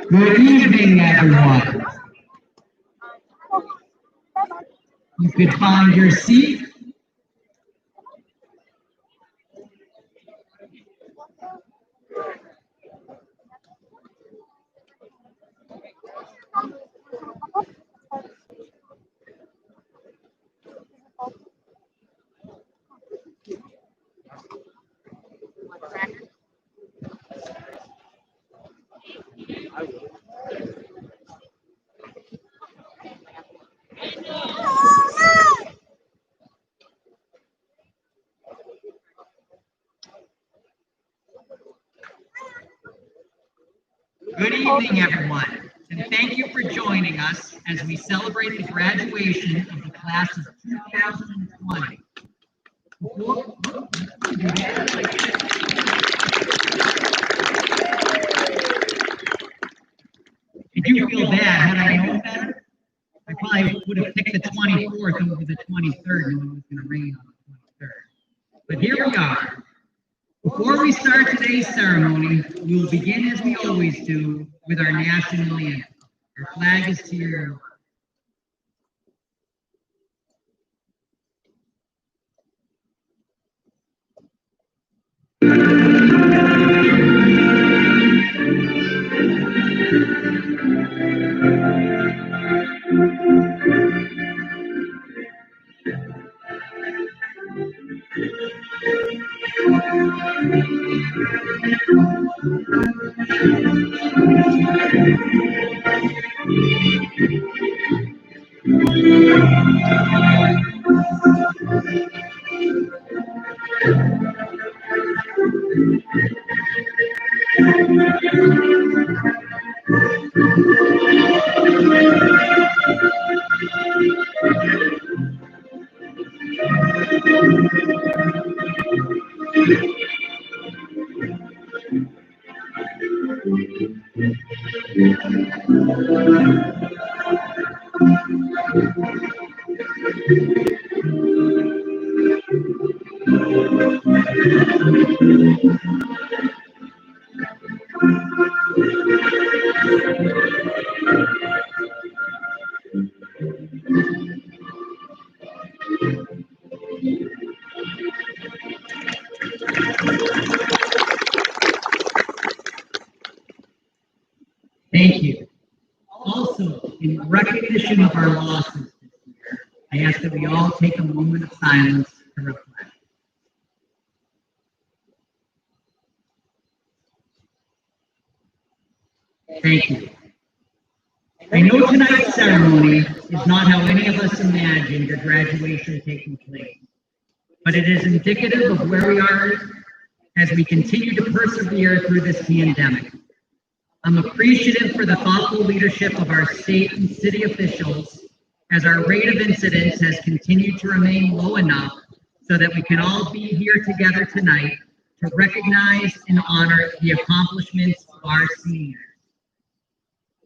Good evening, everyone. You could find your seat. Good evening, everyone, and thank you for joining us as we celebrate the graduation of the class of 2020. Did you feel bad? Had I known better, I probably would have picked the 24th over the 23rd, knowing it was going to rain on the 23rd. But here we are. Before we start today's ceremony, we will begin as we always do with our national anthem. Our flag is to your Thank you. Also, in recognition of our losses this year, I ask that we all take a moment of silence to reflect. Thank you. I know tonight's ceremony is not how any of us imagined a graduation taking place, but it is indicative of where we are as we continue to persevere through this pandemic. I'm appreciative for the thoughtful leadership of our state and city officials as our rate of incidence has continued to remain low enough so that we can all be here together tonight to recognize and honor the accomplishments of our seniors.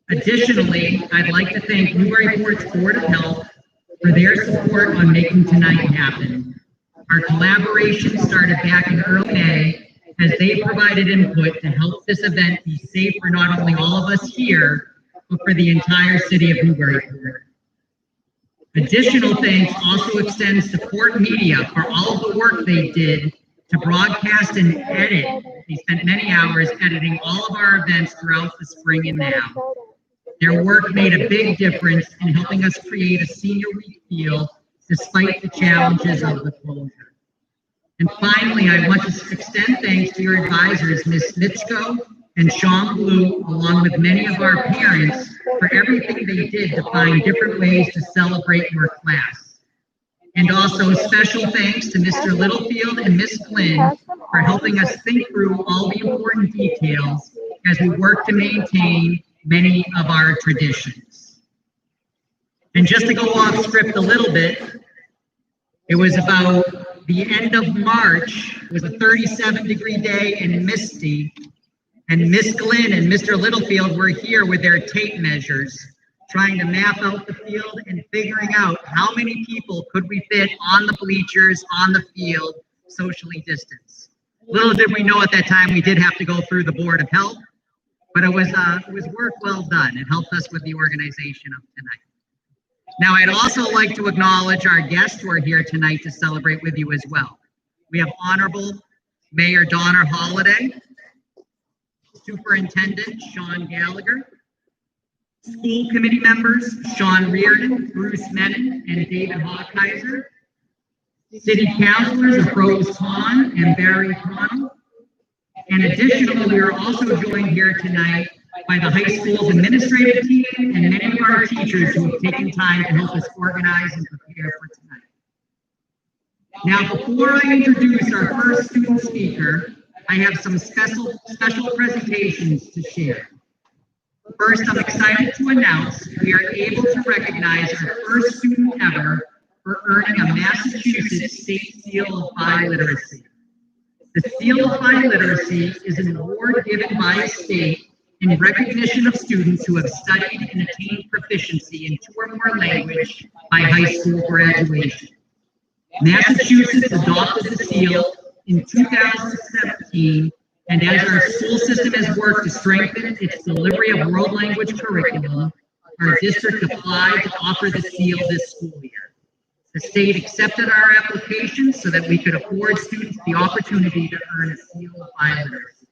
Additionally, I'd like to thank Newburyport's Board of Health for their support on making tonight happen. Our collaboration started back in early May as they provided input to help this event be safe for not only all of us here, but for the entire city of Newburyport. Additional thanks also extends to Port Media for all of the work they did to broadcast and edit. They spent many hours editing all of our events throughout the spring and now. Their work made a big difference in helping us create a senior week feel despite the challenges of the closure. And finally, I want to extend thanks to your advisors, Ms. Mitchko and Sean Blue, along with many of our parents, for everything they did to find different ways to celebrate your class. And also special thanks to Mr. Littlefield and Ms. Flynn for helping us think through all the important details as we work to maintain many of our traditions. And just to go off script a little bit, it was about the end of March. It was a 37-degree day and misty, and Miss Glenn and Mr. Littlefield were here with their tape measures, trying to map out the field and figuring out how many people could we fit on the bleachers, on the field, socially distanced. Little did we know at that time we did have to go through the Board of Health, but it was work well done. It helped us with the organization of tonight. Now, I'd also like to acknowledge our guests who are here tonight to celebrate with you as well. We have Honorable Mayor Donna Holliday, Superintendent Sean Gallagher, school committee members Sean Reardon, Bruce Menon, and David Hawkeiser, city councilors of Rose Hahn and Barry Connell, and additionally, we are also joined here tonight by the high school's administrative team and many of our teachers who have taken time to help us organize and prepare for tonight. Now, before I introduce our first student speaker, I have some special presentations to share. First, I'm excited to announce we are able to recognize our first student ever for earning a Massachusetts State Seal of Biliteracy. The Seal of Biliteracy is an award given by a state in recognition of students who have studied and attained proficiency in 2 or more languages by high school graduation. Massachusetts adopted the seal in 2017, and as our school system has worked to strengthen its delivery of world language curriculum, our district applied to offer the seal this school year. The state accepted our application so that we could afford students the opportunity to earn a seal of biliteracy.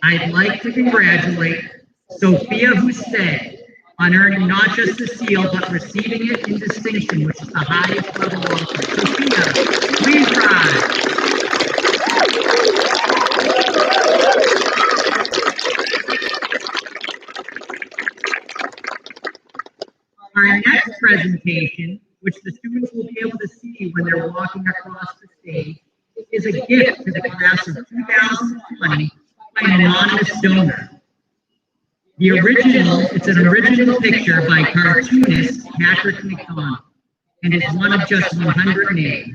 I'd like to congratulate Sophia Hussein on earning not just the seal, but receiving it in distinction, which is the highest level offer. Sophia, please rise. Our next presentation, which the students will be able to see when they're walking across the stage, is a gift to the class of 2020 by an anonymous donor. It's an original picture by cartoonist Patrick McDonald, and it's one of just 108.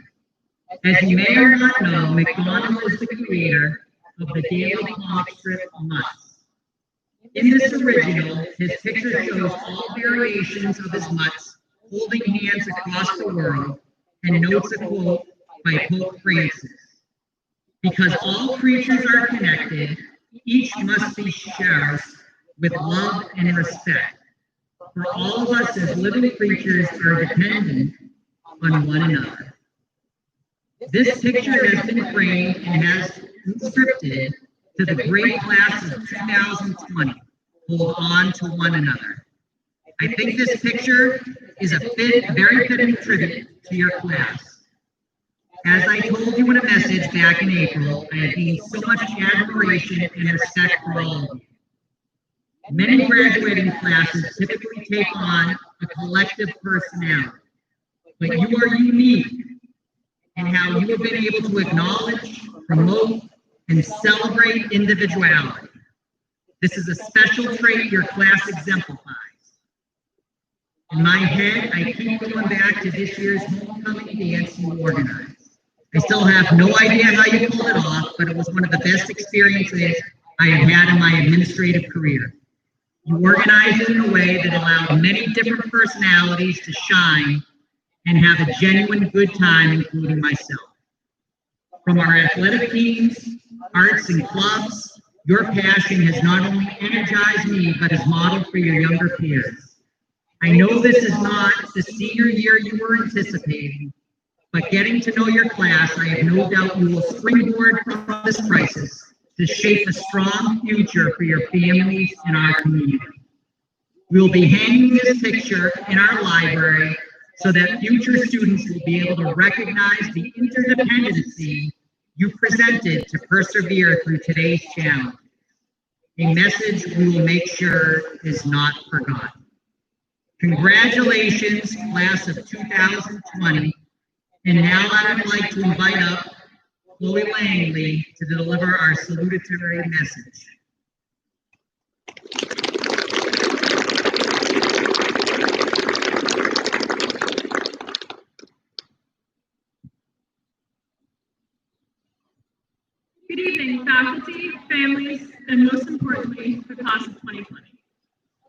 As you may or not know, McDonald is the creator of the daily comic strip Mutts. In this original, his picture shows all variations of his mutts holding hands across the world and notes a quote by Pope Francis. Because all creatures are connected, each must be cherished with love and respect. For all of us as living creatures are dependent on one another. This picture has been framed and has inscripted to the great class of 2020. Hold on to one another. I think this picture is a very fitting tribute to your class. As I told you in a message back in April, I have gained so much admiration and respect for all of you. Many graduating classes typically take on a collective personality, but you are unique in how you have been able to acknowledge, promote, and celebrate individuality. This is a special trait your class exemplifies. In my head, I keep going back to this year's homecoming dance you organized. I still have no idea how you pulled it off, but it was one of the best experiences I have had in my administrative career. You organized it in a way that allowed many different personalities to shine and have a genuine good time, including myself. From our athletic teams, arts, and clubs, your passion has not only energized me, but has modeled for your younger peers. I know this is not the senior year you were anticipating, but getting to know your class, I have no doubt you will springboard from this crisis to shape a strong future for your families and our community. We will be hanging this picture in our library so that future students will be able to recognize the interdependency you presented to persevere through today's challenge. A message we will make sure is not forgotten. Congratulations, class of 2020. And now I would like to invite up Chloe Langley to deliver our salutatory message. Good evening, faculty, families, and most importantly, the class of 2020.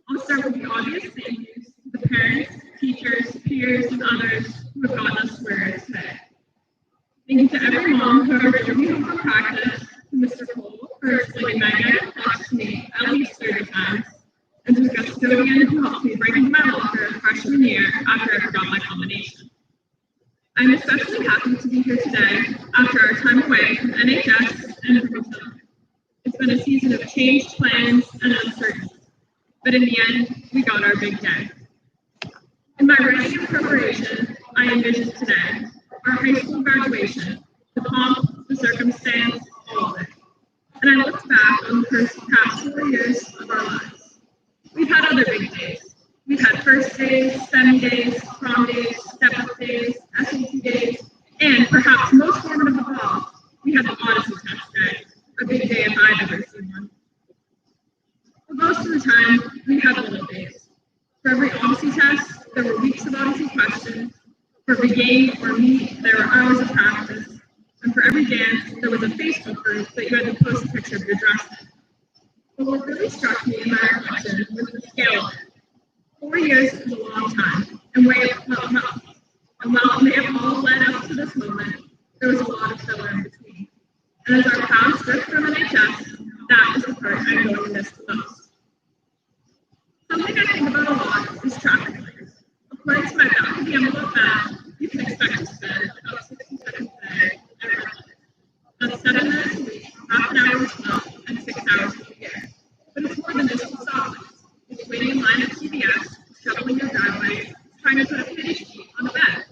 I'll start with the obvious thank yous to the parents, teachers, peers, and others who have gotten us where it is today. Thank you to every mom who ever drove me home from practice, to Mr. Cole for explaining magnetic flux to me at least 30 the custodian who helped me break into my locker freshman year after I forgot my combination. I'm especially happy to be here today after our time away from NHS and from each other. It's been a season of changed plans and uncertainty, but in the end, we got our big day. In my writing and preparation, I envisioned today, our high school graduation, the pomp, the circumstance, all of it. And I looked back on the past 4 years of our lives. We've had other big days. We've had first days, semi days, prom days, step-up days, SAT days, and perhaps most formative of all, we had the Odyssey test day, a big day if I've ever seen one. For most of the time, we had little days. For every Odyssey test, there were weeks of Odyssey questions. For every game or meet, there were hours of practice. And for every dance, there was a Facebook group that you had to post a picture of your dress in. But what really struck me in my reflection was the scale of it. 4 years is a long time, and while it may have all led up to this moment, there was a lot of filler in between. And as our paths drift from NHS, that is the part I'm going to miss the most. Something I think about a lot is traffic lights. According to my back of the envelope math, you can expect to spend about 60 seconds a day every day. That's 7 minutes a week, half an hour each month, and 6 hours a year. But it's more than just the stoplights. It's waiting in line at CVS, shoveling your driveway, trying to put a finish sheet on the bed.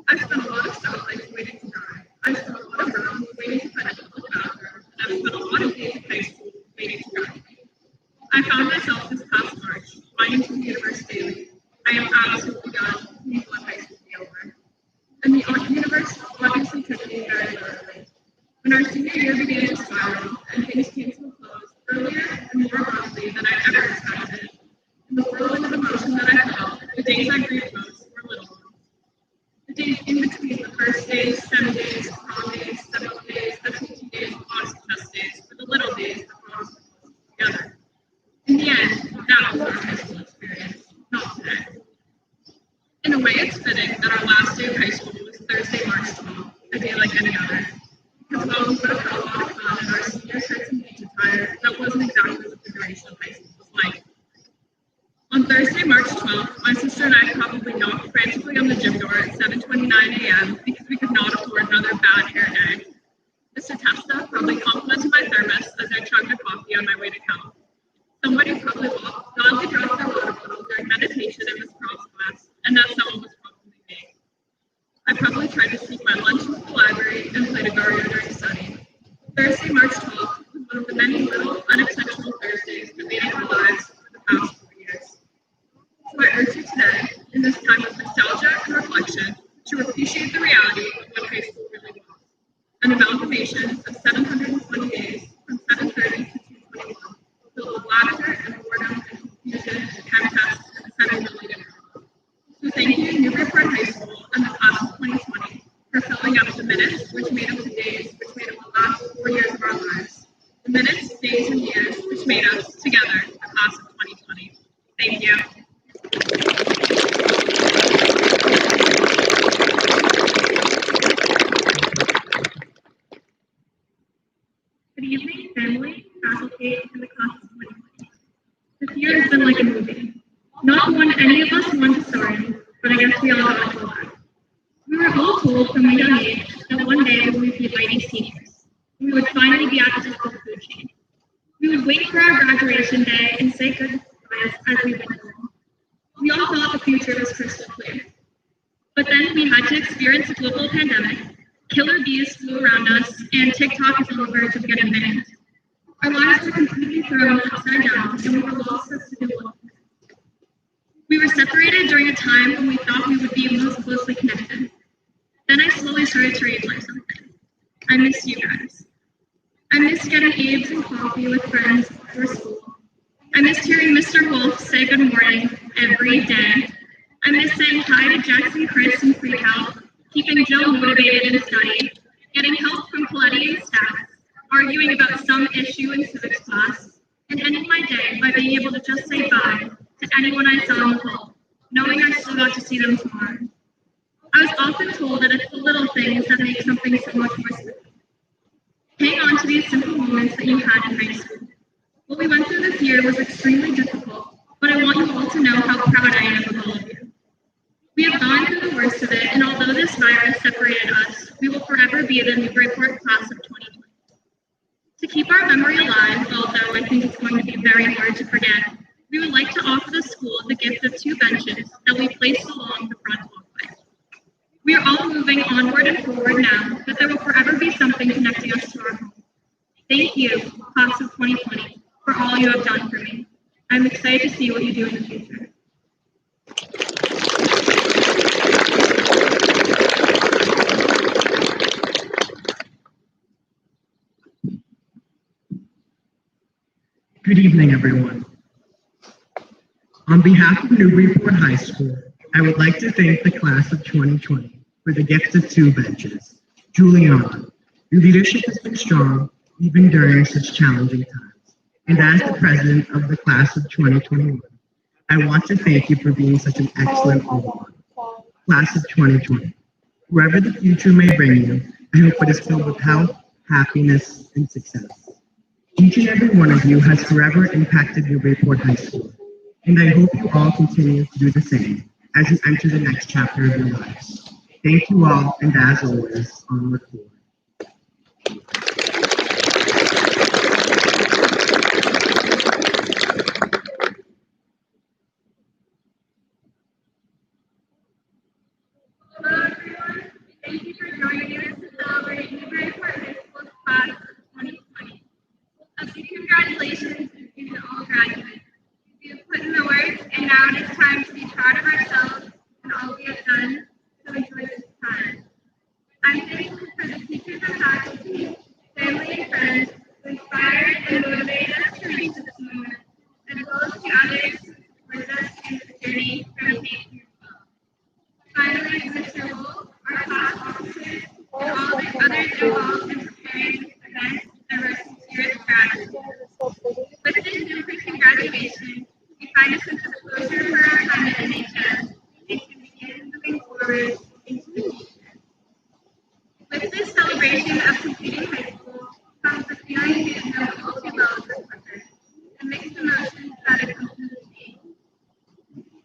I've spent a lot of stoplights waiting to dry. I've spent a lot of rooms waiting to find a public bathroom, and I've spent a lot of days in high school waiting to graduate. I found myself this past March flying to the universe daily. I am absolutely done. Please let high school be over. And the universe obviously took me very literally. When our senior year began to spiral and things came to a close earlier and more abruptly than I ever expected, in the whirlwind of emotion that I felt, the days I grieved most were little ones. The days in between the first days, semi days, prom days, step-up days, SAT days, Odyssey test days, were the little days that brought us together. In the end, that was our high school experience, not today. In a way, it's fitting that our last day of high school was Thursday, March 12th, a day like any other. Because while we would have had a lot of fun in our senior shirts and beach attire, that wasn't exactly what the duration of high school was like. On Thursday, March 12th, my sister and I probably knocked frantically on the gym door at 7:29 a.m. because we could not afford another bad hair day. Mr. Testa probably complimented my thermos as I chugged a coffee on my way to camp. Somebody probably loudly dropped their water bottle during meditation in Miss Crofts' class, and that someone was probably me. I probably tried to sneak my lunch into the library and played Agario during study. Thursday, March 12th was one of the many little unexceptional Thursdays that made up our lives for the past 4 years. So I urge you today, in this time of nostalgia and reflection, to appreciate the reality of what high school really was. An amalgamation of 720 days from 7:30 to 2:21, filled with laughter and boredom and confusion and contests and semi-related drama. So thank you, Newburyport High School and the class of 2020, for filling up the minutes which made up the days which made up the last 4 years of our lives. The minutes, days, and years which made us, together, the class of 2020. Thank you. Good evening, family, faculty, and the class of 2020. This year has been like a movie. Not one any of us wanted to star in, but I guess we all got to laugh. We were all told from a young age that one day we would be lady seniors. We would finally be at the top of the food chain. We would wait for our graduation day and say goodbyes as we went home. We all thought the future was crystal clear. But then we had to experience a global pandemic, killer bees flew around us, and TikTok is on the verge of getting banned. Our lives were completely thrown upside down, and we were lost as to what. We were separated during a time when we thought we would be most closely connected. Then I slowly started to realize something. I miss you guys. I miss getting eggs and coffee with friends after school. I missed hearing Mr. Wolf say good morning every day. I miss saying hi to Jackson, Chris, and Freak-Out, keeping Jill motivated in study, getting help from Palladian stats, arguing about some issue in civics class, and ending my day by being able to just say bye to anyone I saw in the hall, knowing I still got to see them tomorrow. I was often told that it's the little things that make something so much more special. Hang on to these simple moments that you had in high school. What we went through this year was extremely difficult, but I want you all to know how proud I am of all of you. We have gone through the worst of it, and although this virus separated us, we will forever be the Newburyport class of 2020. To keep our memory alive, although I think it's going to be very hard to forget, we would like to offer the school the gift of 2 benches that we placed along the front walkway. We are all moving onward and forward now, but there will forever be something connecting us to our home. Thank you, class of 2020, for all you have done for me. I'm excited to see what you do in the future. Good evening, everyone. On behalf of Newburyport High School, I would like to thank the class of 2020 for the gift of 2 benches. Juliana, your leadership has been strong even during such challenging times. And as the president of the class of 2021, I want to thank you for being such an excellent role model. Class of 2020, wherever the future may bring you, I hope it is filled with health, happiness, and success. Each and every one of you has forever impacted Newburyport High School, and I hope you all continue to do the same as you enter the next chapter of your lives. Thank you all, and as always, onward forward. Hello, everyone. Thank you for joining us to celebrate Newburyport High School's class of 2020. A big congratulations to all graduates. We have put in the work, and now it is time to be proud of ourselves and all we have done to enjoy this time. I'm thankful for the teachers and faculty, family, and friends who inspired and motivated us to reach this moment, as well as to others who supported us in this journey from K through 12. Finally, Mr. Wolf, our class officers, and all the others involved in preparing this event, and our sincerest gratitude. With this increasing graduation, we find a sense of closure for our time at NHS and can begin moving forward into the future. With this celebration of completing high school comes the feeling we know all too well as workers, the mixed emotions that accompany change.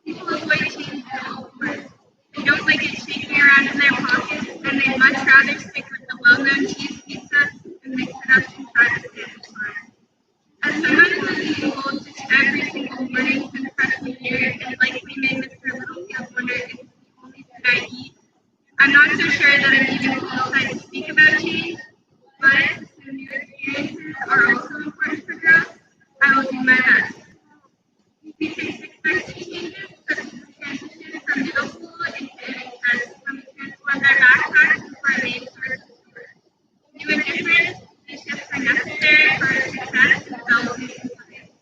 People avoid change at all costs. They don't like it shaking around in their pockets, and they'd much rather stick with the well-known cheese pizza and mix it up inside a sandwich line. As someone who has eaten goldfish every single morning since freshman year and likely made Mr. Littlefield wonder if it's the only food I eat, I'm not so sure that I'm even qualified to speak about change, but the new experiences are also important for growth. I will do my best. We face expected changes, such as the transition from middle school into NHS when we transformed our backpacks into our main source of support. New and different, these shifts are necessary for our success and development in science.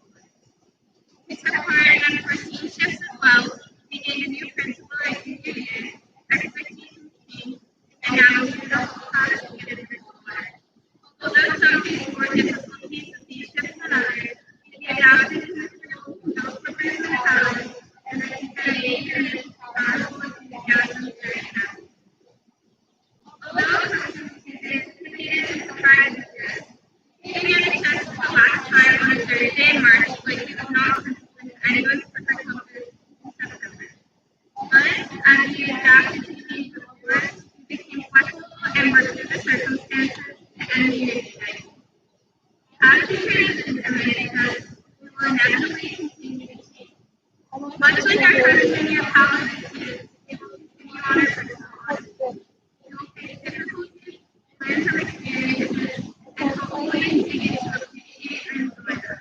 We took part in unforeseen shifts as well. We gained a new principal at junior year, expectations changed, and now we have the whole class to get a different water. Although some face more difficulties with these shifts than others, we adapted to Mr. Wolf's purpose and talent, and I think that made your powerful enthusiasm very happy. Although sometimes intimidated and surprised at this, being at a test for the last time on a Thursday in March likely was not something anyone's perfect comfort in September. But as we adapted to change the course, we became flexible and worked through the circumstances to end the year today. As we transition from NHS, we will inevitably continue to change. Much like our freshman year college students, it will continue on our personal lives. We will face difficulties, learn from experiences, and hopefully begin to appreciate and enjoy them.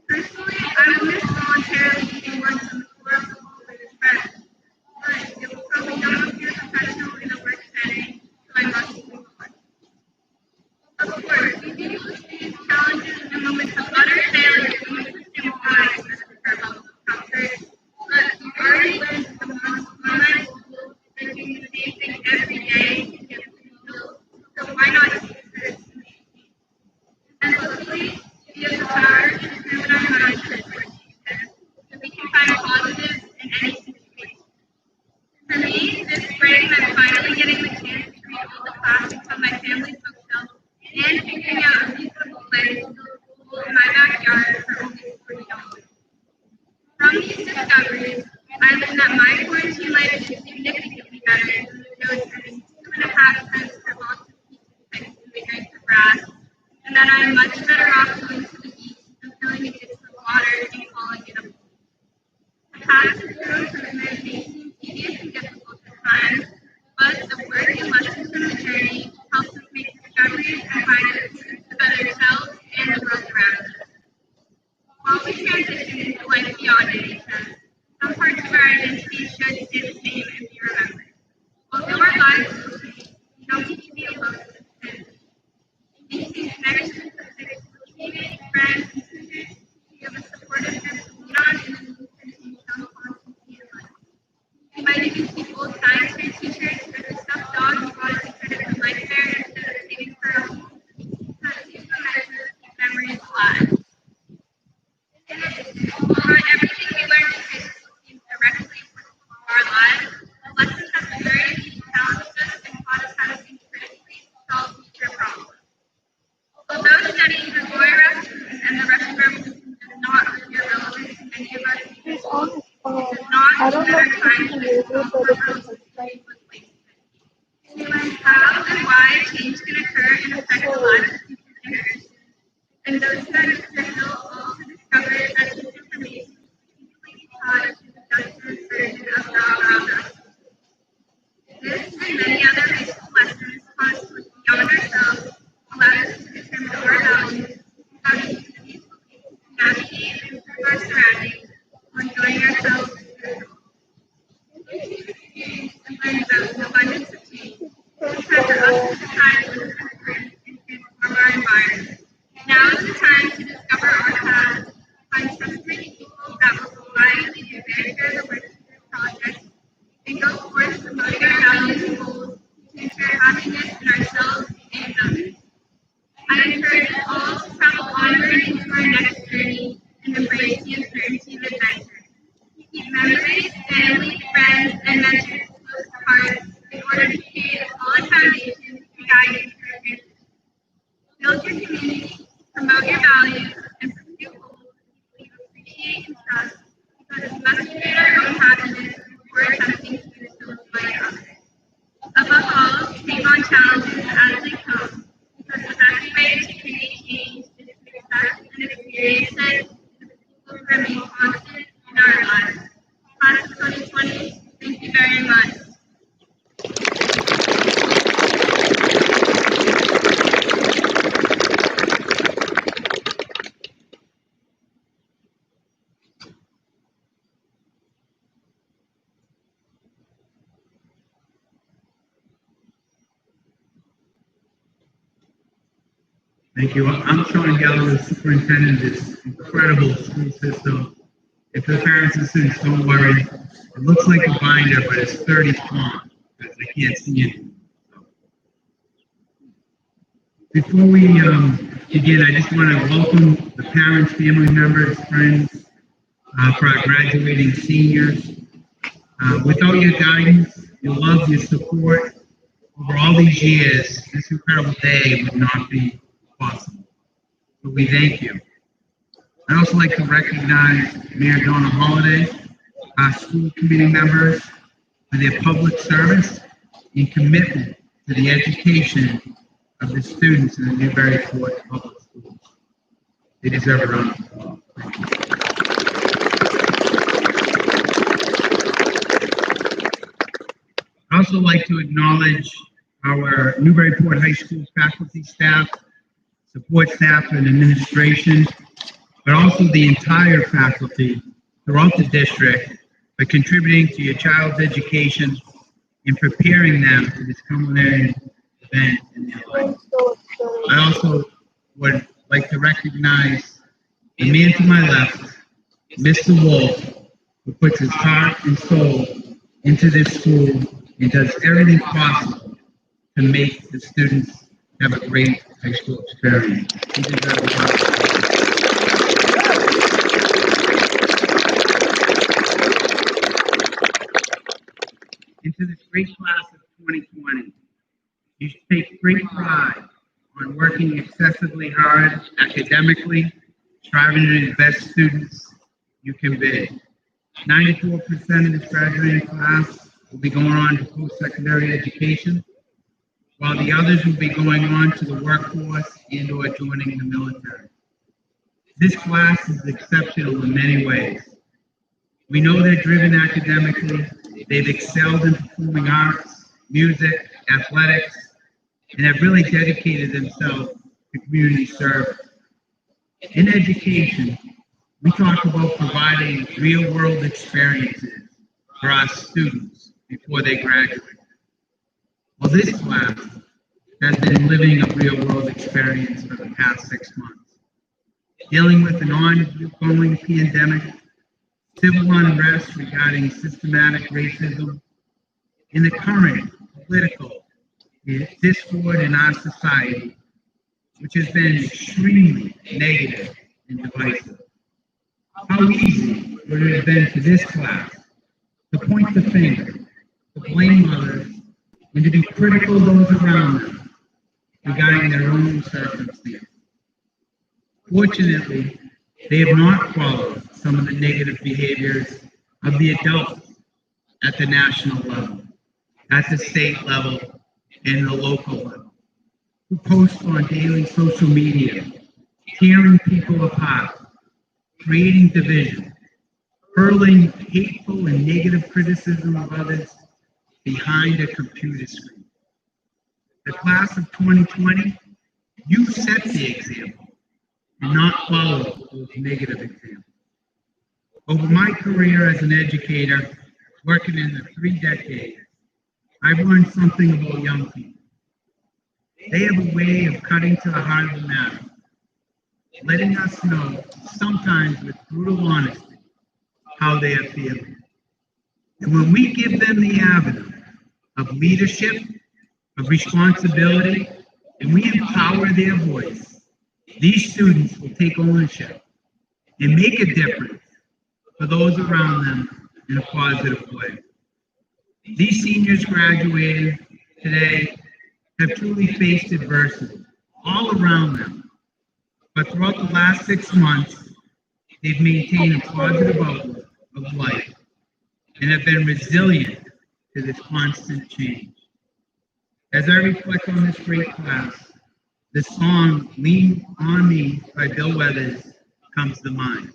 Personally, I will miss voluntarily being one of the core of the friends, but it will probably not appear professional in a work setting, so I must move on. Of course, we do experience challenges and moments of utter failure when we pursue high for levels of comfort, but we already learned from the months of online school that doing the same thing every day can get fulfilled, so why not take the courage to make change? And luckily, we have the power to improve our mindset towards change, so we can find positives in any situation. For me, this spring, I'm finally getting the chance to read all the classics on my family's bookshelf and figuring out a reasonable way to build a pool in my backyard for From these discoveries, I learned that my quarantine life is significantly better than those earning 2.5 cents per box of pizza and food and for grass, and that I am much better off going to the beach and filling a ditch with water and calling it a pool. The path to true improvement may seem tedious and difficult at times, but the work and lessons from the journey helps us make discoveries and find a truth about ourselves and the world around us. While we transition into life beyond NHS, some parts of our identity should stay the same and be remembered. Although our lives will change, we don't need to be alone with this. Maintain connections with physical teammates, friends, and students. We have a supportive group to lean on and then we continue some constancy in life. We might even keep old science fair t-shirts or the stuffed dog we bought as a credit for life fair instead of saving for our home. Because these are measures keep memories alive. In addition, not everything we learn in high school seems directly applicable to our lives. The lessons that we learned each challenged us and taught us how to think critically to solve future problems. Although studying the Roy Revolution and the Russian Revolution does not appear relevant to many of us, it does not mean that our time should stop for us to study was wasted. We learn how and why change can occur and affect the lives of future generations. And those studies will also discover that this information is strategically tied to the justice version of the around us. This and many other high school lessons taught us to look beyond ourselves, allowed us to determine our values, how to use these beliefs to navigate and improve our surroundings, while enjoying ourselves through it all. This experience and learn about the abundance of change. It's time for us to decide what is important and transform our environment. Now is the time to discover our path, find trustworthy people that will reliably do their share of the work through projects, and go forth promoting our values and goals to ensure happiness in ourselves and others. I encourage us all to travel onward into our next journey and embrace the uncertainty of adventure. Keep memories, family, friends, and mentors close to heart in order to create a solid foundation to guide you through your transition. Build your community, promote your values, and pursue goals that you appreciate and trust, because we must create our own happiness before attempting to do so by others. Above all, take on challenges as they come, because the best way to create change is to accept and experience it so that people can remain constant in our lives. Class of 2020, thank you very much. Thank you. I'm Sean Geller, the superintendent of this incredible school system. If the parents and students don't worry, it looks like a binder, but it's 30 font because they can't see it. Before we begin, I just want to welcome the parents, family members, friends for our graduating seniors. Without your guidance, your love, your support over all these years, this incredible day would not be possible. So we thank you. I'd also like to recognize Mayor Donna Holiday, our school committee members, for their public service and commitment to the education of the students in the Newburyport Public Schools. They deserve a round of applause. Thank you. I'd also like to acknowledge our Newburyport High School faculty, staff, support staff, and administration, but also the entire faculty throughout the district for contributing to your child's education and preparing them for this culinary event in their life. I also would like to recognize the man to my left, Mr. Wolf, who puts his heart and soul into this school and does everything possible to make the students have a great high school experience. He deserves a lot of applause. Into this great class of 2020, you should take great pride on working excessively hard academically, striving to be the best students you can be. 94% of this graduating class will be going on to post-secondary education, while the others will be going on to the workforce and or joining the military. This class is exceptional in many ways. We know they're driven academically, they've excelled in performing arts, music, athletics, and have really dedicated themselves to community service. In education, we talk about providing real-world experiences for our students before they graduate. Well, this class has been living a real-world experience for the past 6 months, dealing with an ongoing pandemic, civil unrest regarding systematic racism, and the current political discord in our society, which has been extremely negative and divisive. How easy would it have been for this class to point the finger, to blame others, and to be critical of those around them regarding their own circumstances? Fortunately, they have not followed some of the negative behaviors of the adults at the national level, at the state level, and the local level, who post on daily social media, tearing people apart, creating division, hurling hateful and negative criticism of others behind a computer screen. The class of 2020, you set the example and not follow those negative examples. Over my career as an educator, working in the 3 decades, I've learned something about young people. They have a way of cutting to the heart of the matter, letting us know, sometimes with brutal honesty, how they are feeling. And when we give them the avenue of leadership, of responsibility, and we empower their voice, these students will take ownership and make a difference for those around them in a positive way. These seniors graduating today have truly faced adversity all around them, but throughout the last 6 months, they've maintained a positive outlook of life and have been resilient to this constant change. As I reflect on this great class, the song "Lean on Me" by Bill Withers comes to mind.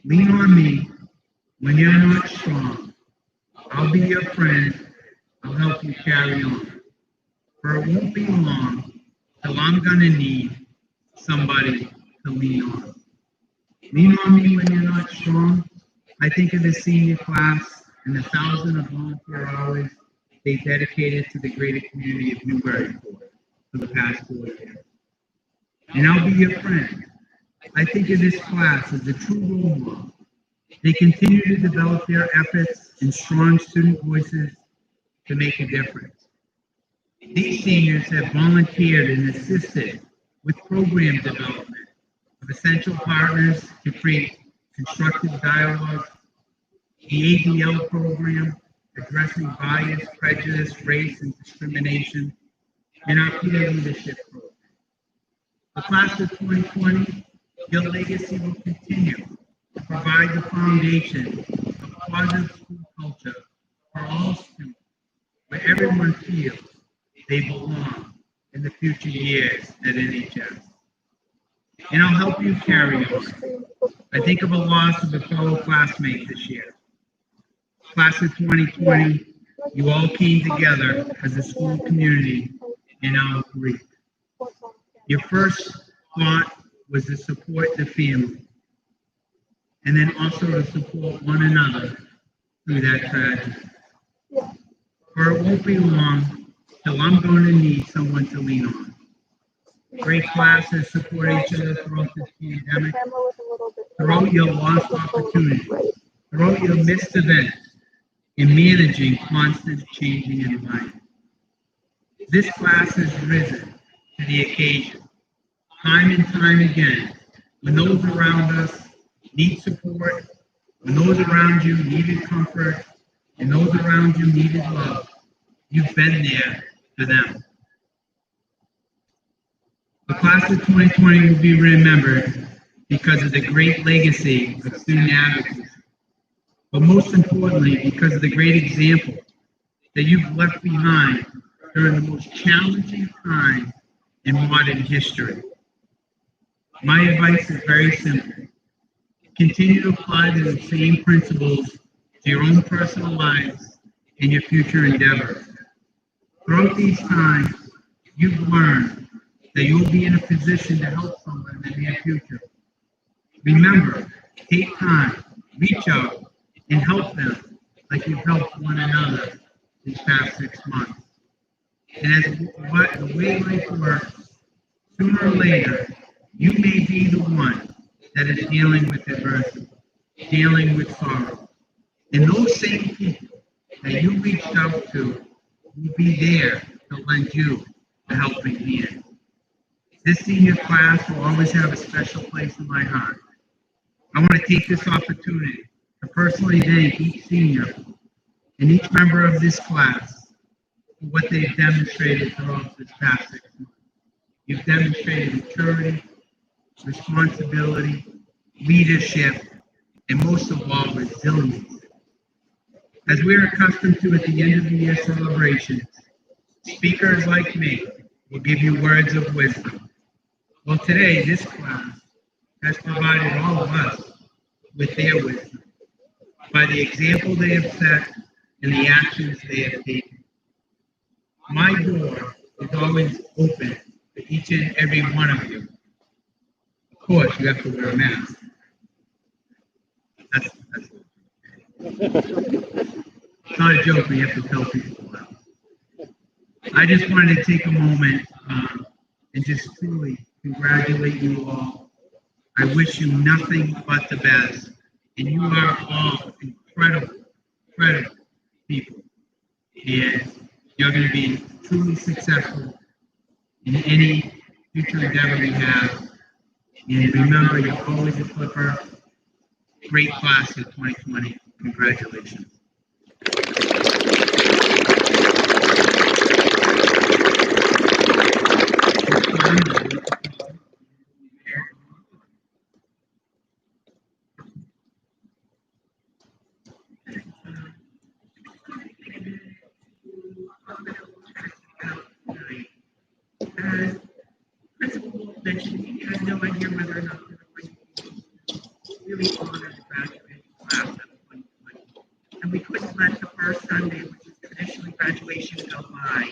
Lean on me when you're not strong. I'll be your friend. I'll help you carry on. For it won't be long till I'm gonna need somebody to lean on. Lean on me when you're not strong. I think of the senior class and the thousands of volunteer hours they dedicated to the greater community of Newburyport for the past 4 years. And I'll be your friend. I think of this class as a true role model. They continue to develop their efforts and strong student voices to make a difference. These seniors have volunteered and assisted with program development of essential partners to create constructive dialogue, the ADL program addressing bias, prejudice, race, and discrimination, and our peer leadership program. The class of 2020, your legacy will continue to provide the foundation of positive school culture for all students, where everyone feels they belong in the future years at NHS. And I'll help you carry on. I think of a loss of a fellow classmate this year. Class of 2020, you all came together as a school community in our grief. Your first thought was to support the family, and then also to support one another through that tragedy. For it won't be long till I'm going to need someone to lean on. Great classes support each other throughout this pandemic, throughout your lost opportunities, throughout your missed events, in managing constant changing environment. This class has risen to the occasion, time and time again, when those around us need support, when those around you needed comfort, and those around you needed love, you've been there for them. The class of 2020 will be remembered because of the great legacy of student advocacy, but most importantly, because of the great example that you've left behind during the most challenging time in modern history. My advice is very simple. Continue to apply the same principles to your own personal lives and your future endeavors. Throughout these times, you've learned that you'll be in a position to help someone in the near future. Remember, take time, reach out, and help them like you've helped one another these past 6 months. And as the way life works, sooner or later, you may be the one that is dealing with adversity, dealing with sorrow. And those same people that you reached out to will be there to lend you a helping hand. This senior class will always have a special place in my heart. I want to take this opportunity to personally thank each senior and each member of this class for what they've demonstrated throughout this past 6 months. You've demonstrated maturity, responsibility, leadership, and most of all, resilience. As we are accustomed to at the end of the year celebrations, speakers like me will give you words of wisdom. Well, today, this class has provided all of us with their wisdom by the example they have set and the actions they have taken. My door is always open to each and every one of you. Of course, you have to wear a mask. That's it's not a joke. We have to tell people that. I just wanted to take a moment and just truly congratulate you all. I wish you nothing but the best. And you are all incredible, incredible people. And you're going to be truly successful in any future endeavor you have. And remember, you're always a Clipper. Great class of 2020. Congratulations. As Principal mentioned, he had no idea whether or not we were going to be really honored to graduate class of 2020. And we couldn't let the first Sunday, which is traditionally graduation, go by.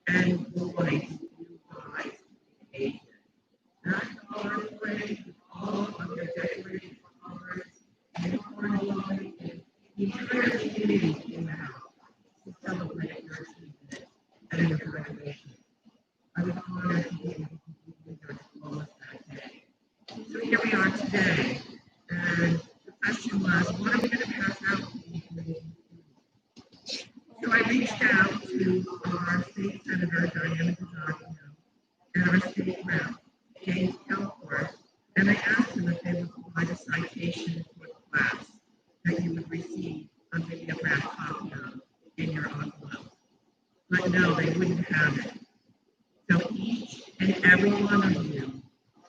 And boy, did you guys hate it. That honor parade with all of their decorated colors and cornhole and the entire community came out to celebrate your achievement and your graduation. I was honored to be able to complete your diploma that day. So here we are today, and the question was, what are we going to pass out to these amazing students? So I reached out to our state senator, Diana Pizzaglia, and our state rep, James Kelford, and I asked them if they would provide a citation for the class that you would receive a videograph copy of in your envelope. But no, they wouldn't have it. So each and every one of you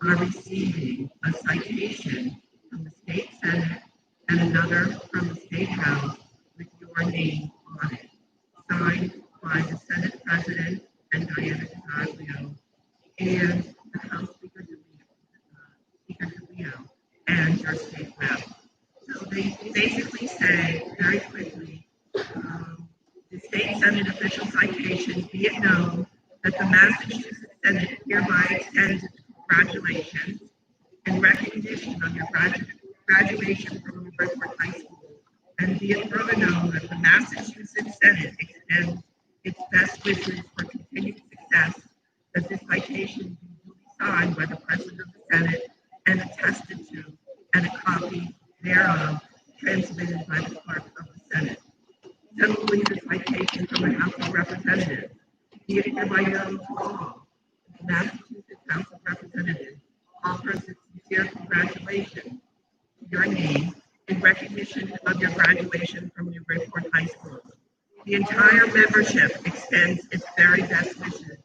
are receiving a citation from the state senate and another from the state house with your name on it, signed by the Senate President and Diana DeGaglio and the House Speaker DeLeo and your state rep. So they basically say very quickly, the state senate official citation, be it known that the Massachusetts Senate hereby extends its congratulations and recognition on your graduation from Newburyport High School, and be it further known that the Massachusetts Senate extends its best wishes for continued success, that this citation be duly signed by the President of the Senate and attested to, and a copy thereof transmitted by the Clerk of the Senate. Similarly, the citation from the House of Representatives, be it hereby known to all, the Massachusetts House of Representatives offers its sincere congratulations to your name in recognition of your graduation from Newburyport High School. The entire membership extends its very best wishes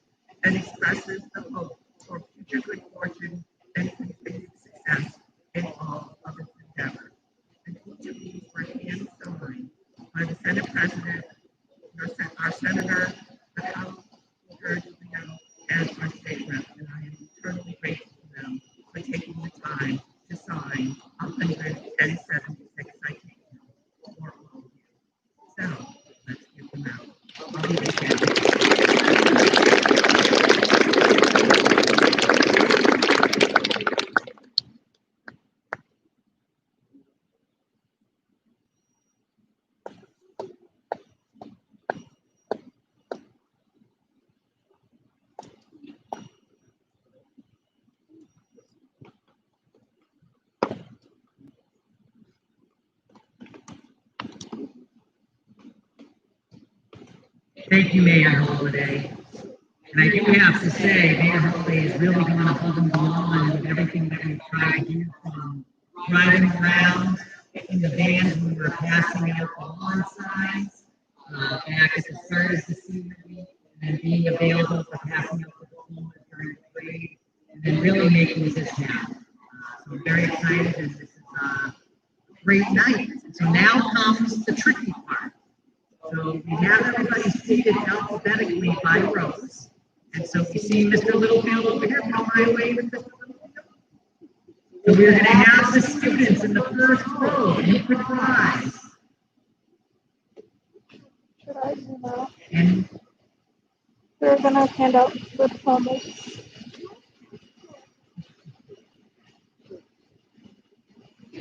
and expresses the hope for future good fortune and continued success in all of its endeavors. And each of these were hand sewn by the Senate President, our Senator, the House Leader, and our state rep. And I am eternally grateful to them for taking the time to sign 176 citations for all of you. So let's give them out. I'll leave it there. Thank you, Mayor Holliday. And I do have to say, Mayor Holliday has really gone above and beyond with everything that we've tried to do, from driving around in the vans when we were passing out the lawn signs, back at the start of the senior week, and then being available for passing out the diplomas during the parade, and then really making this happen. So I'm very excited, and this is a great night. So now comes the tricky part. So we have everybody seated alphabetically by rows. And so we see Mr. Littlefield over here. Come my way with Mr. Littlefield. So we're going to have the students in the first row. You could rise. Should I zoom out? And We're gonna hand out the diplomas.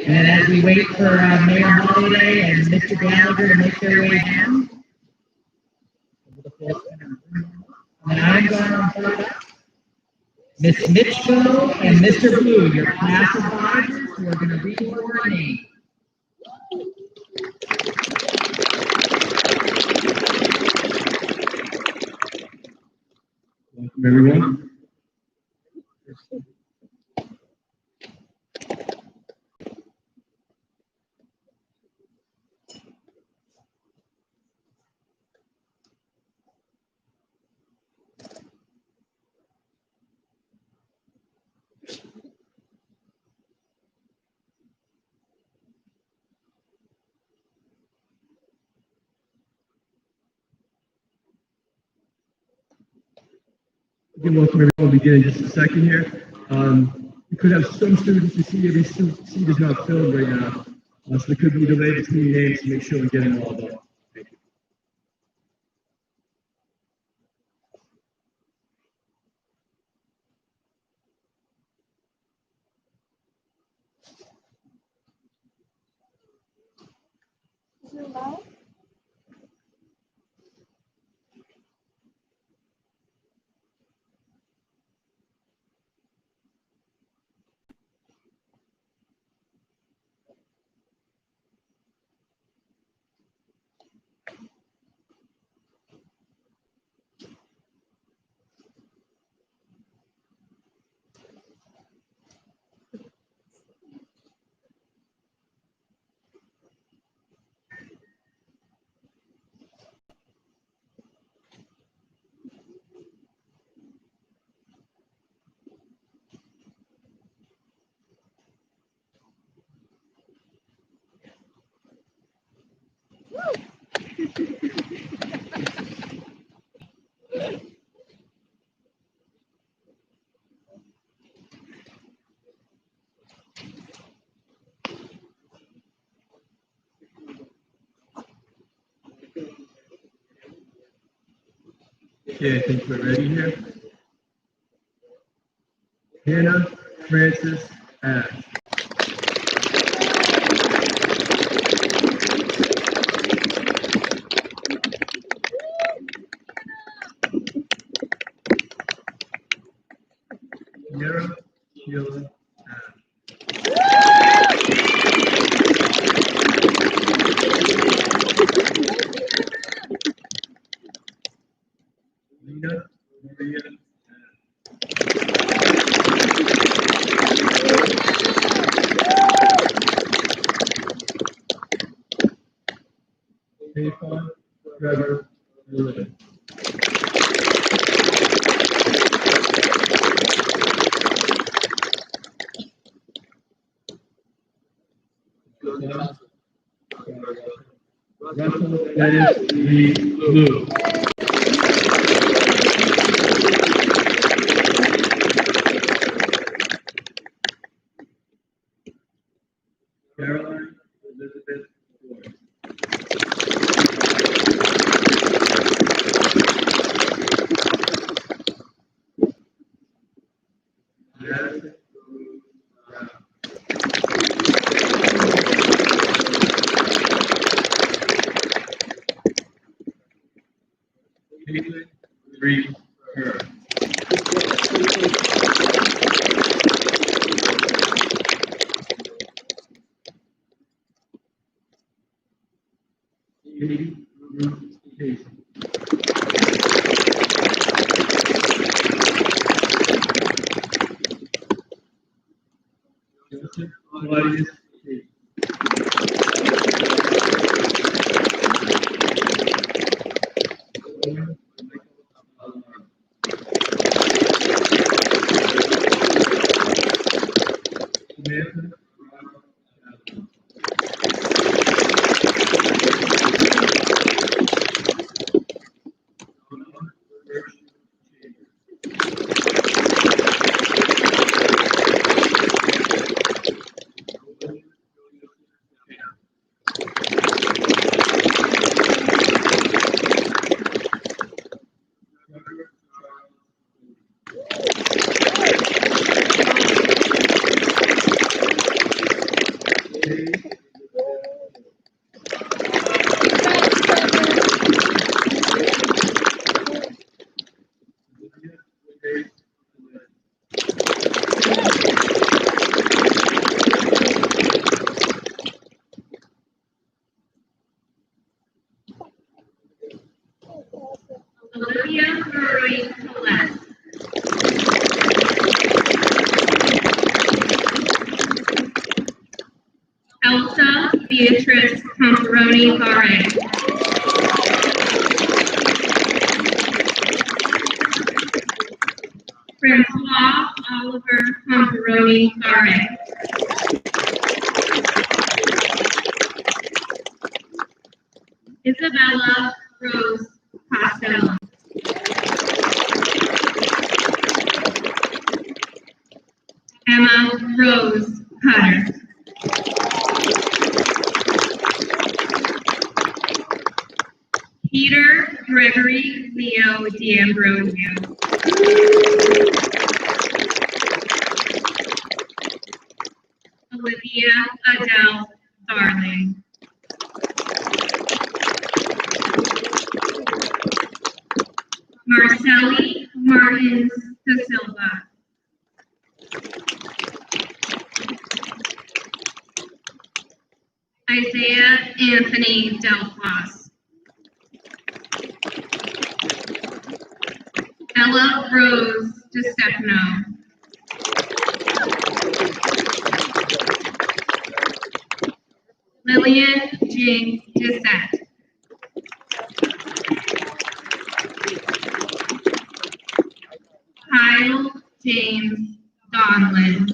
then as we wait for Mayor Holliday and Mr. Gallagher to make their way down, and I'm going to report Miss Mitchell and Mr. Blue, your class advisors, who are going to read your name. Welcome, everyone. Okay, welcome everyone. We'll begin in just a second here. We could have some students who see every seat is not filled right now. So there could be a delay between names to make sure we get them all done. Thank you. Zoom out. Okay, I think we're ready here. Hannah Francis Ash. Kiara Sheila Ash. Lena Maria Stefan Trevor Lillian. Russell Dennis Lee Blue. Caroline Elizabeth Ford. Madison Rose Brown. Caitlin Marie Kerr. Katie Ruth Casey. Joseph Claudius Casey. Samantha Olivia Marie Collette. Elsa Beatrice Comparoni Barre. Francois Oliver Comparoni Barre. Isabella Rose Costello. Emma Rose Cutter. Peter Gregory Leo D'Ambrosio. Olivia Adele Darling. Marcelli Martins da Silva. Isaiah Anthony Delpos. Ella Rose DiStefano. Lillian Jing Dissette. Kyle James Donlin.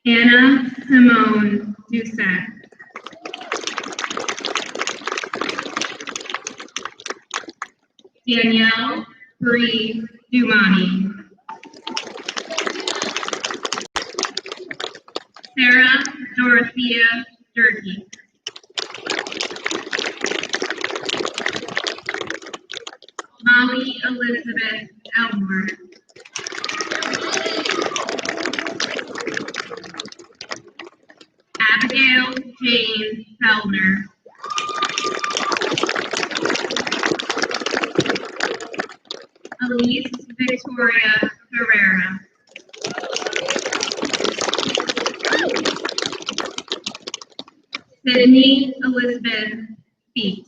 Anna Simone Doucette. Danielle Bree Dumani. Sarah Dorothea Durkee. Molly Elizabeth Elmore. Abigail Jane Fellner. Elise Victoria Herrera. Sydney Elizabeth Feet.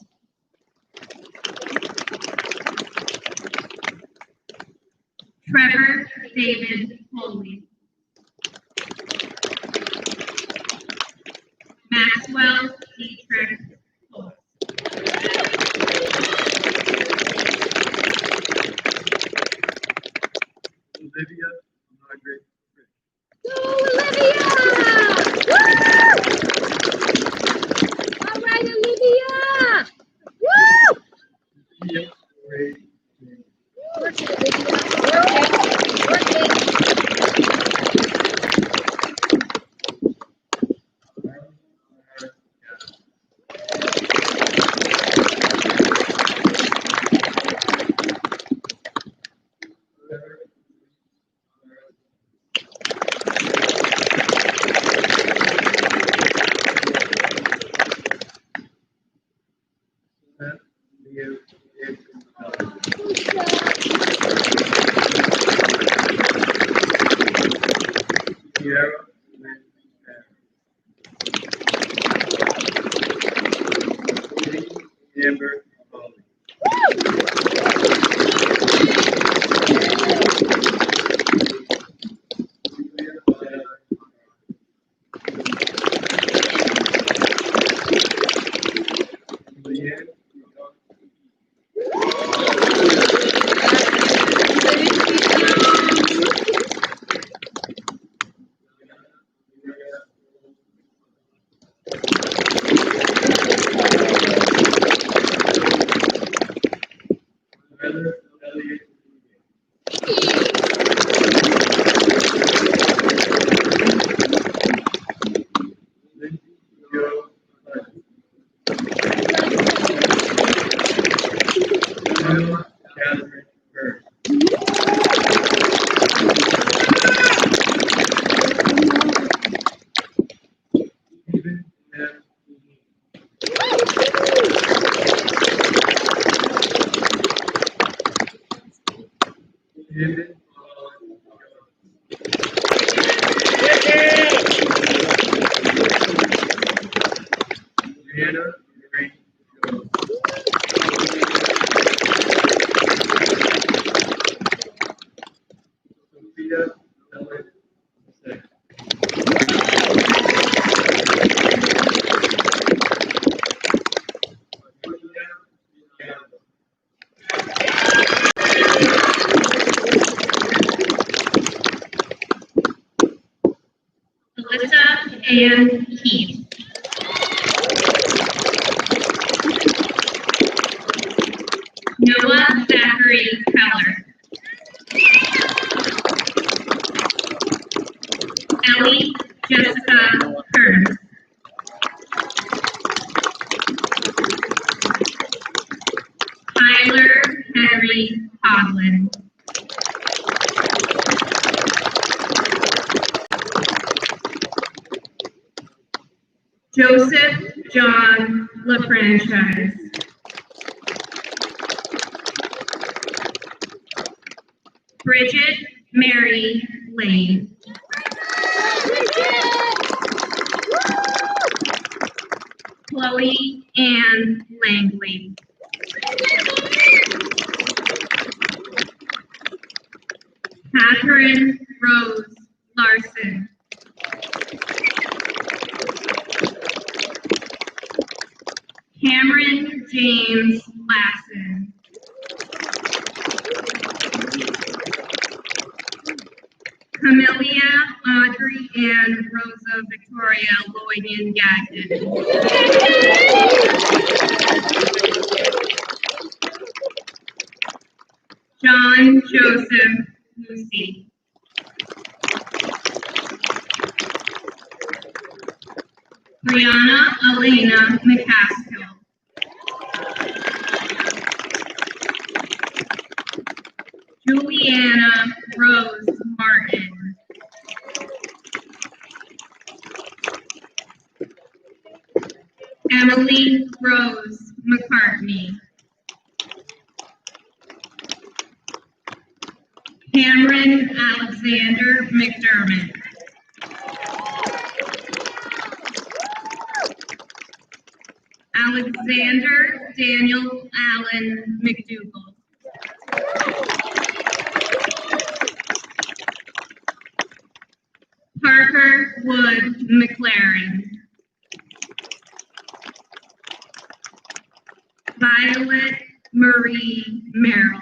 Trevor David Foley. Maxwell Dietrich Holtz. Olivia Margaret. Go, Olivia! Amber Holly. Alyssa Ann Keith. Noah Zachary Keller. Ellie Jessica Kearns. Tyler Henry Hodlin. Joseph John LaFranchise. Bridget Mary Lane. Chloe Ann Langley. Catherine Rose Larson. Cameron James Lassen. Camellia Audrey Ann Rosa Victoria Lloydian Gagnon. John Joseph Lucy. Brianna Elena McCaskill. Juliana Rose Martin. Emily Rose McCartney. Cameron Alexander McDermott. Alexander Daniel Allen McDougall. Parker Wood McLaren. Violet Marie Merrill.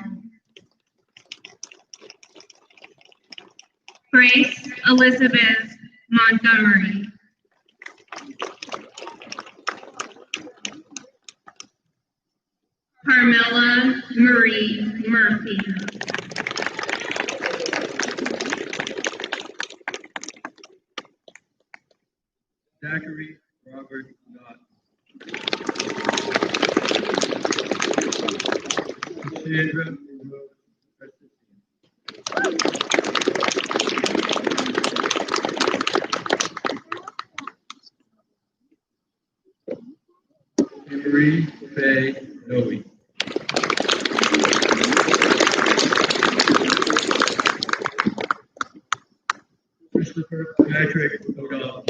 Grace Elizabeth Montgomery. Carmela Marie Murphy. Zachary Robert Knott. Cassandra Rose Preston. Marie Faye Noe. Christopher Patrick O'Donnell.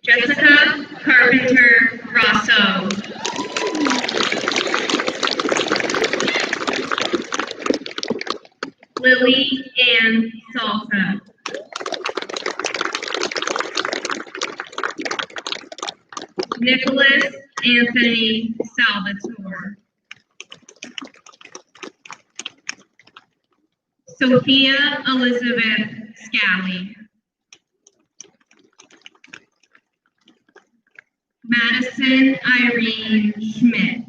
Jessica Carpenter Rosso. Lily Ann Salsa. Nicholas Anthony Salvatore. Sophia Elizabeth Scally. Madison Irene Schmidt.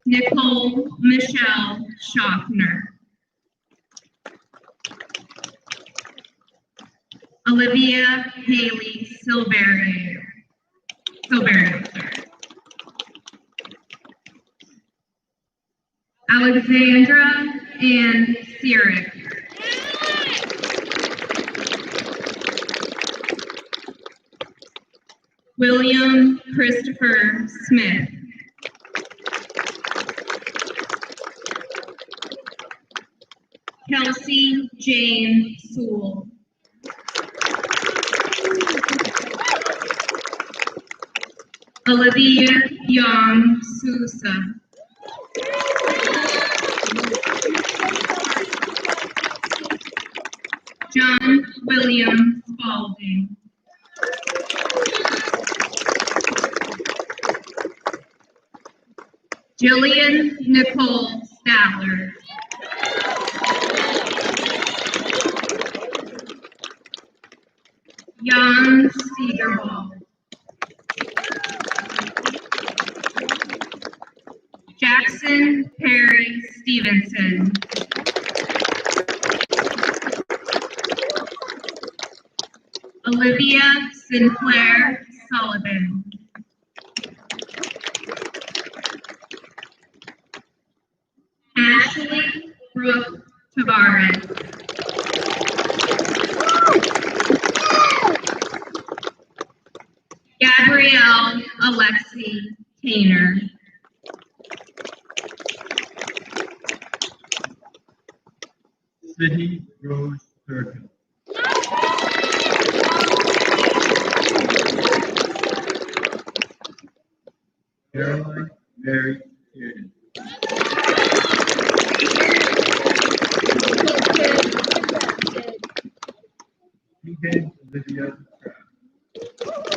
Nicole Michelle Schaffner. Olivia Haley Silverio. Alexandra Ann Sierick. William Christopher Smith. Kelsey Jane Sewell. Olivia Young Sousa. John William Spalding. Jillian Nicole Statler. Jan Seegerwald. Jackson Perry Stevenson. Olivia Sinclair Sullivan. Ashley Brooke Tavares. Gabrielle Alexi Tainer. Sydney Rose Thurgood. Caroline Mary Kiernan. Megan Olivia Kraft.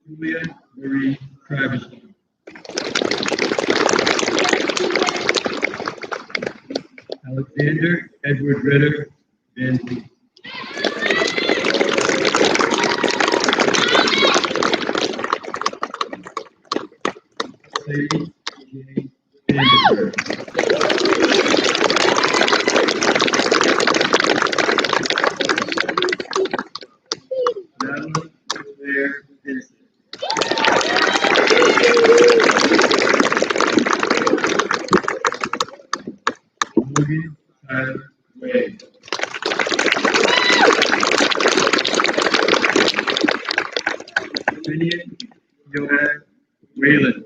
Julia Marie Travesty. Alexander Edward Ritter Van Lee. Sadie J. Vandenberg. Madeline Claire Vincent. Morgan Tyler Wade. Vivian Joanne Whalen.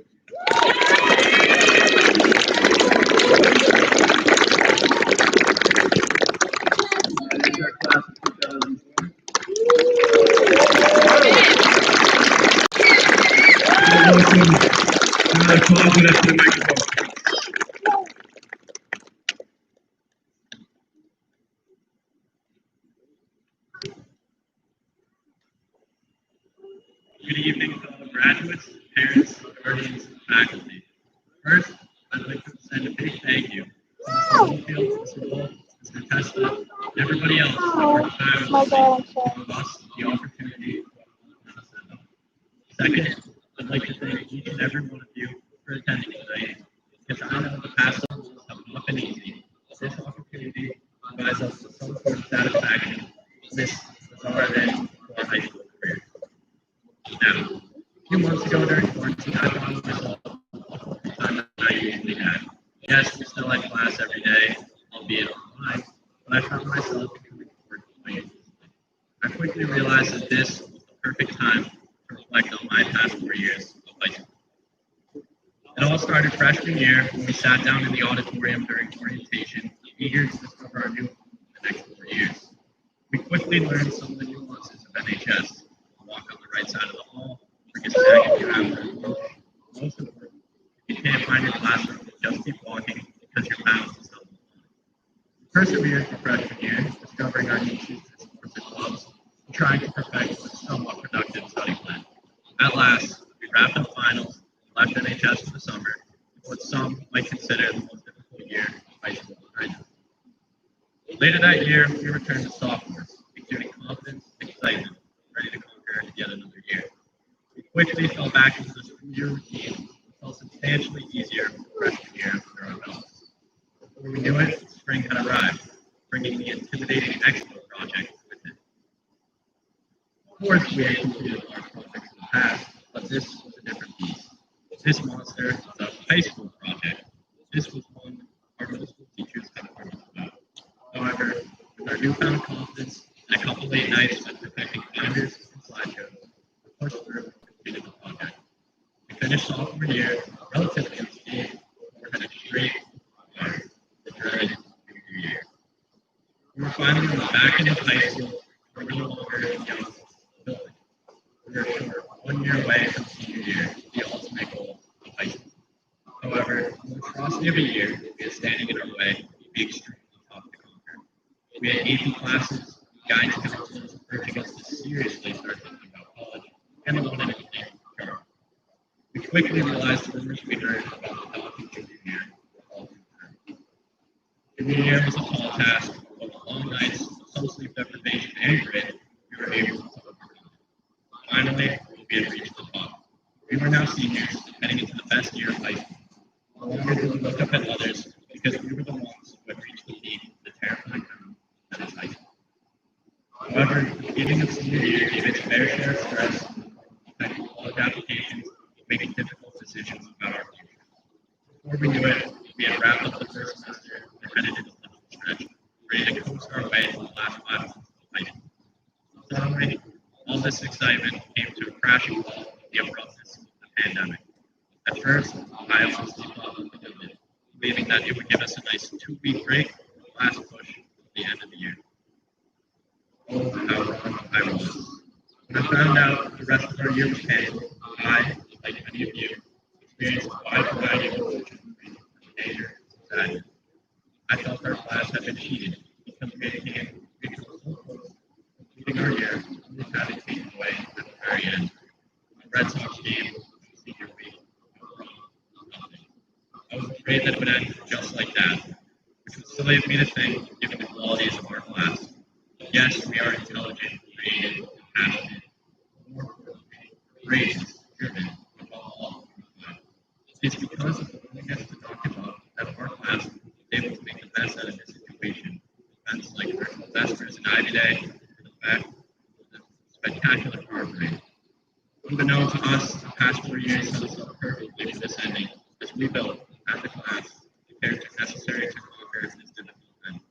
That is our class of 2004. Applause with us to the microphone. Good evening, fellow graduates, parents, guardians, and faculty. First, I'd like to send a big thank you to Mr. Littlefield, Mr. Wolf, Mr. Testa, and everybody else who worked tirelessly to give us the opportunity to send them. Second, I'd like to thank each and every one of you for attending tonight, because I know the past months have not been easy. This opportunity provides us with some sort of satisfaction. This is our end to our high school career. Now, a few months ago during quarantine, I found myself the time that I usually had. Yes, we still had class every day, albeit online, but I found myself becoming bored with my usual life. I quickly realized that this was the perfect time to reflect on my past 4 years of high school. It all started freshman year when we sat down in the auditorium during orientation, eager to discover our new home for the next 4 years. We quickly learned some of the nuances of NHS. Walk on the right side of the hall, bring a snack if you have one. Most important, if you can't find your classroom, just keep walking because your balance is helpful. We persevered through freshman year, discovering our niches as sports and clubs, and trying to perfect a somewhat productive study plan. At last, we wrapped up finals and left NHS for the summer, what some might consider the most difficult year of high school behind us. Later that year, we returned to sophomores, exuding confidence and excitement, ready to conquer yet another year. We quickly fell back into the school-year routine and felt substantially easier for freshman year under our belts. Before we knew it, spring had arrived, bringing the intimidating Expo project with it. Of course, we had completed large projects in the past, but this was a different beast. This monster was a high school project. This was one our middle school teachers had warned us about. However, with our newfound confidence and a couple late nights of perfecting binders and slideshows, we pushed through and completed the project. We finished sophomore year relatively unscathed before headed straight to the dreaded junior year. We were finally on the back end of high school. We were no longer young adults in the building. We were short 1 year away from senior year, the ultimate goal of high school. However, the monstrosity of a year is standing in our way would be extremely tough to conquer. We had 80 classes, guidance counselors urging us to seriously start thinking about college, and the one in it term. We quickly realized the rumors we heard about the daunting junior year were all too true. Junior year was a tall task, but with long nights, some sleep deprivation, and grit, we were able to overcome it. Finally, we had reached the top. We were now seniors, heading into the best year of high school. No longer did we look up at others because we were the ones who had reached the peak of the terrifying mountain that is high school. However, the beginning of senior year gave its fair share of stress, affecting college applications, making difficult decisions about our future. Before we knew it, we had wrapped up the first semester and headed into the home stretch, ready to coast our way to the last 5 months of high school. Suddenly, all this excitement came to a crashing halt with the abruptness of the pandemic. At first, I honestly thought we would do it, believing that it would give us a nice 2-week break with the last push at the end of the year. Oh, how wrong I was. When I found out the rest of our year was canceled, I, like many of you, experienced a wide variety of emotions ranging from anger to sadness. I felt our class had been cheated because we had reached so close to completing our year and just had it taken away at the very end. The Red Sox game was senior week. I was afraid that it would end just like that, which was silly of me to think, given the qualities of our class. Yes, we are intelligent, creative, and passionate. More importantly, courageous, driven, and above all, unified. It's because of the willingness to not give up that our class was able to make the best out of this situation. Events like virtual Vespers and Ivy Day, and the fact was a spectacular power grade. Unbeknown to us, the past 4 years set us up perfectly for this ending, as we built, as a class, the character necessary to conquer this difficult event.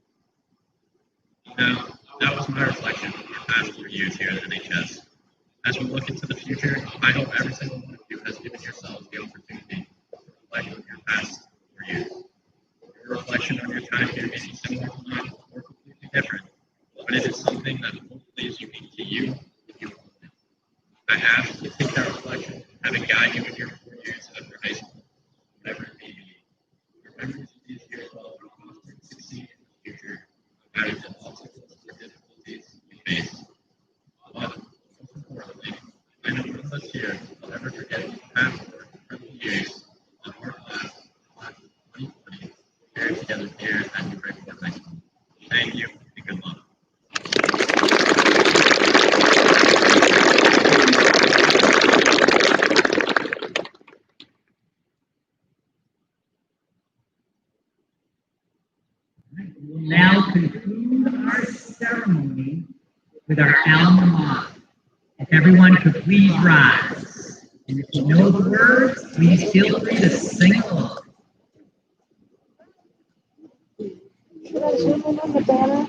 class for you. Your reflection on your time here may be similar to mine or completely different, but it is something that hopefully is unique to you and your moment. I ask you to take that reflection, have it guide you in your 4 years of your high school, whatever it may be. Your memories of these years will help you prosper and succeed in the future, no matter the obstacles or difficulties you face. But most importantly, I know none of us here will ever forget the past incredible years of our class of 2020 shared together here at Newburyport High School. Thank you and good luck. We will now conclude our ceremony with our alma mater. If everyone could please rise. And if you know the words, please feel free to sing along. Should I zoom in on the banner?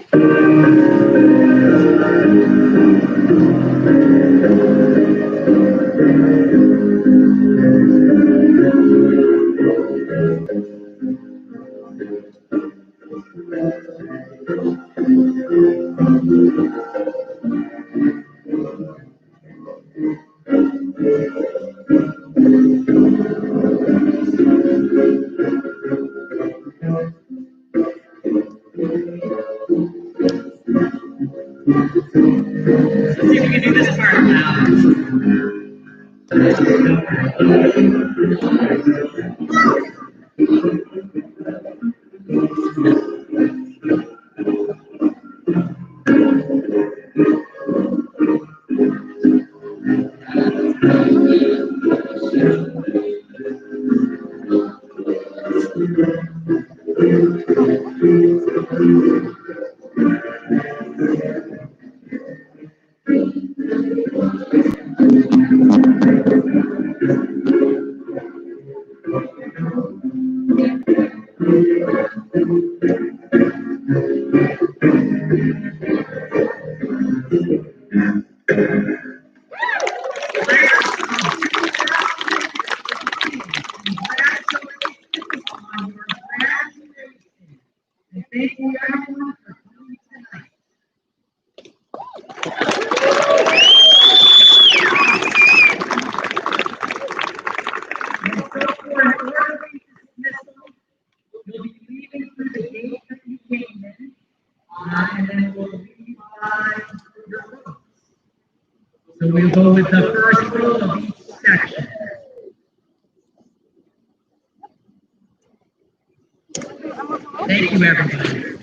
Let's see if we can do this part now. Thank you everyone for coming tonight. And so for an orderly dismissal, you'll be leaving through the gate that you came in, and then we'll leave by your rows. So we'll go with the first row of each section. Thank you, everybody.